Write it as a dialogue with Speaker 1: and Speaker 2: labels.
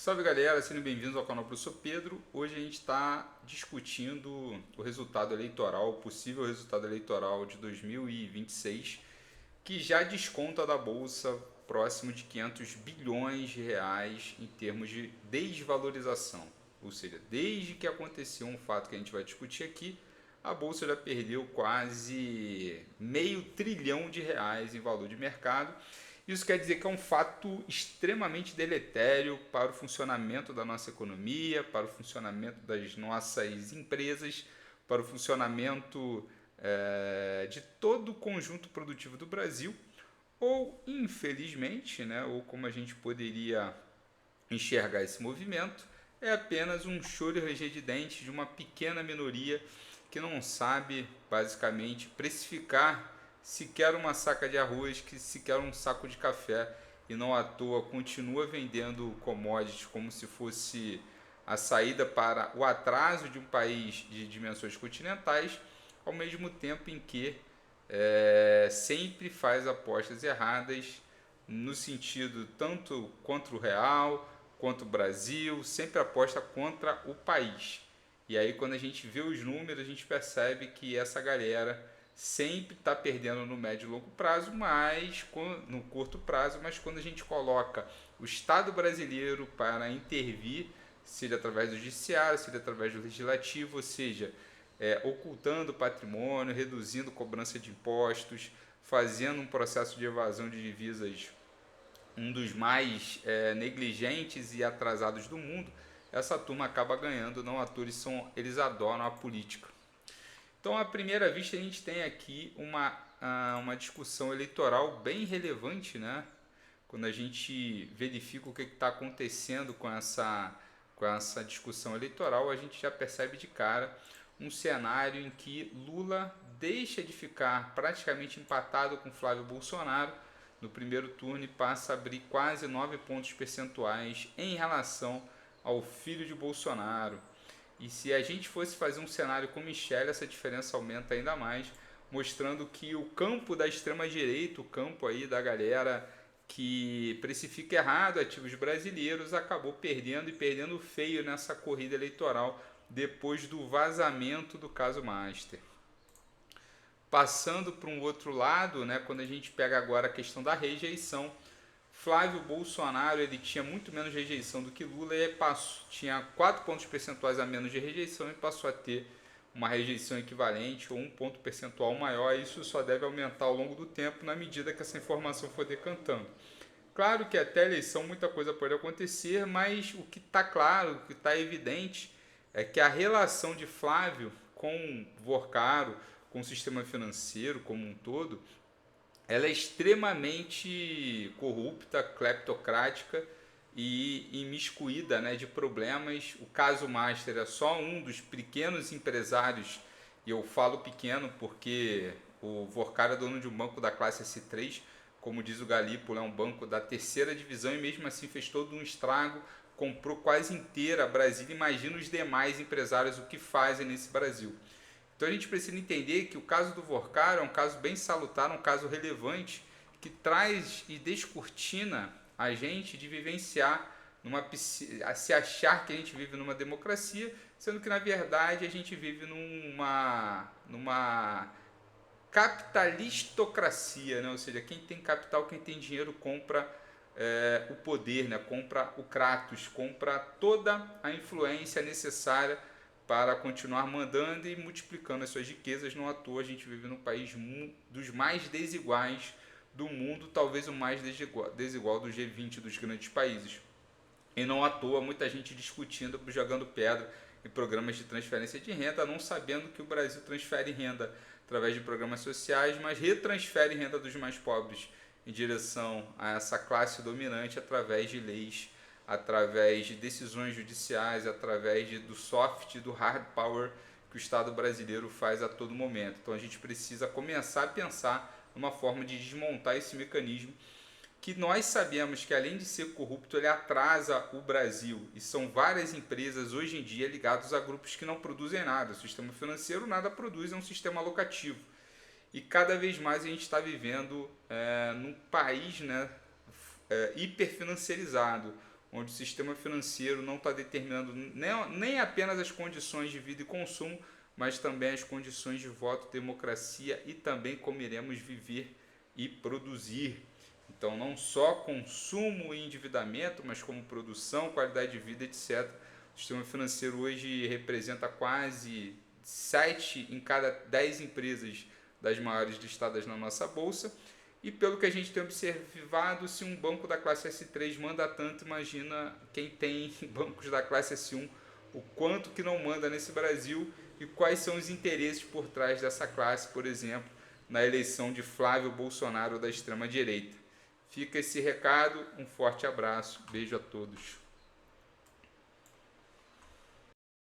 Speaker 1: Salve galera, sejam bem-vindos ao canal Professor Pedro. Hoje a gente está discutindo o resultado eleitoral, o possível resultado eleitoral de 2026, que já desconta da Bolsa próximo de 500 bilhões de reais em termos de desvalorização. Ou seja, desde que aconteceu um fato que a gente vai discutir aqui, a Bolsa já perdeu quase meio trilhão de reais em valor de mercado. Isso quer dizer que é um fato extremamente deletério para o funcionamento da nossa economia, para o funcionamento das nossas empresas, para o funcionamento de todo o conjunto produtivo do Brasil, ou infelizmente, né, ou como a gente poderia enxergar esse movimento, é apenas um choro e ranger de dentes de uma pequena minoria que não sabe basicamente precificar sequer uma saca de arroz, que sequer um saco de café, e não à toa continua vendendo commodities como se fosse a saída para o atraso de um país de dimensões continentais, ao mesmo tempo em que sempre faz apostas erradas no sentido tanto contra o real quanto o Brasil, sempre aposta contra o país. E aí quando a gente vê os números, a gente percebe que essa galera sempre está perdendo no médio e longo prazo, mas no curto prazo, mas quando a gente coloca o Estado brasileiro para intervir, seja através do judiciário, seja através do legislativo, ou seja, ocultando patrimônio, reduzindo cobrança de impostos, fazendo um processo de evasão de divisas um dos mais negligentes e atrasados do mundo, essa turma acaba ganhando, não à toa eles adoram a política. Então, à primeira vista, a gente tem aqui uma discussão eleitoral bem relevante, né? Quando a gente verifica o que está acontecendo com essa discussão eleitoral, a gente já percebe de cara um cenário em que Lula deixa de ficar praticamente empatado com Flávio Bolsonaro no primeiro turno e passa a abrir quase 9 pontos percentuais em relação ao filho de Bolsonaro. E se a gente fosse fazer um cenário com Michele, essa diferença aumenta ainda mais, mostrando que o campo da extrema-direita, o campo aí da galera que precifica errado ativos brasileiros, acabou perdendo e perdendo feio nessa corrida eleitoral depois do vazamento do caso Master. Passando para um outro lado, né, quando a gente pega agora a questão da rejeição, Flávio Bolsonaro ele tinha muito menos rejeição do que Lula e tinha 4 pontos percentuais a menos de rejeição e passou a ter uma rejeição equivalente ou um ponto percentual maior. Isso só deve aumentar ao longo do tempo na medida que essa informação for decantando. Claro que até a eleição muita coisa pode acontecer, mas o que está claro, o que está evidente é que a relação de Flávio com Vorcaro, com o sistema financeiro como um todo, ela é extremamente corrupta, cleptocrática e imiscuída, né, de problemas. O caso Master é só um dos pequenos empresários, e eu falo pequeno porque o Vorcar é dono de um banco da classe S3, como diz o Galípolo, é um banco da terceira divisão e mesmo assim fez todo um estrago, comprou quase inteira a Brasília. Imagina os demais empresários o que fazem nesse Brasil. Então a gente precisa entender que o caso do Vorcar é um caso bem salutar, um caso relevante, que traz e descortina a gente de vivenciar, se achar que a gente vive numa democracia, sendo que na verdade a gente vive numa capitalistocracia, né? Ou seja, quem tem capital, quem tem dinheiro compra o poder, né? Compra o Kratos, compra toda a influência necessária para continuar mandando e multiplicando as suas riquezas. Não à toa a gente vive num país dos mais desiguais do mundo, talvez o mais desigual do G20 dos grandes países. E não à toa muita gente discutindo, jogando pedra em programas de transferência de renda, não sabendo que o Brasil transfere renda através de programas sociais, mas retransfere renda dos mais pobres em direção a essa classe dominante através de leis, através de decisões judiciais, através do soft e do hard power que o Estado brasileiro faz a todo momento. Então a gente precisa começar a pensar numa forma de desmontar esse mecanismo que nós sabemos que além de ser corrupto, ele atrasa o Brasil. E são várias empresas hoje em dia ligadas a grupos que não produzem nada. O sistema financeiro nada produz, é um sistema alocativo. E cada vez mais a gente está vivendo num país, né, hiperfinanciarizado, onde o sistema financeiro não está determinando nem apenas as condições de vida e consumo, mas também as condições de voto, democracia e também como iremos viver e produzir. Então, não só consumo e endividamento, mas como produção, qualidade de vida, etc. O sistema financeiro hoje representa quase 7 em cada 10 empresas das maiores listadas na nossa bolsa. E pelo que a gente tem observado, se um banco da classe S3 manda tanto, imagina quem tem bancos da classe S1, o quanto que não manda nesse Brasil e quais são os interesses por trás dessa classe, por exemplo, na eleição de Flávio Bolsonaro da extrema-direita. Fica esse recado, um forte abraço, beijo a todos.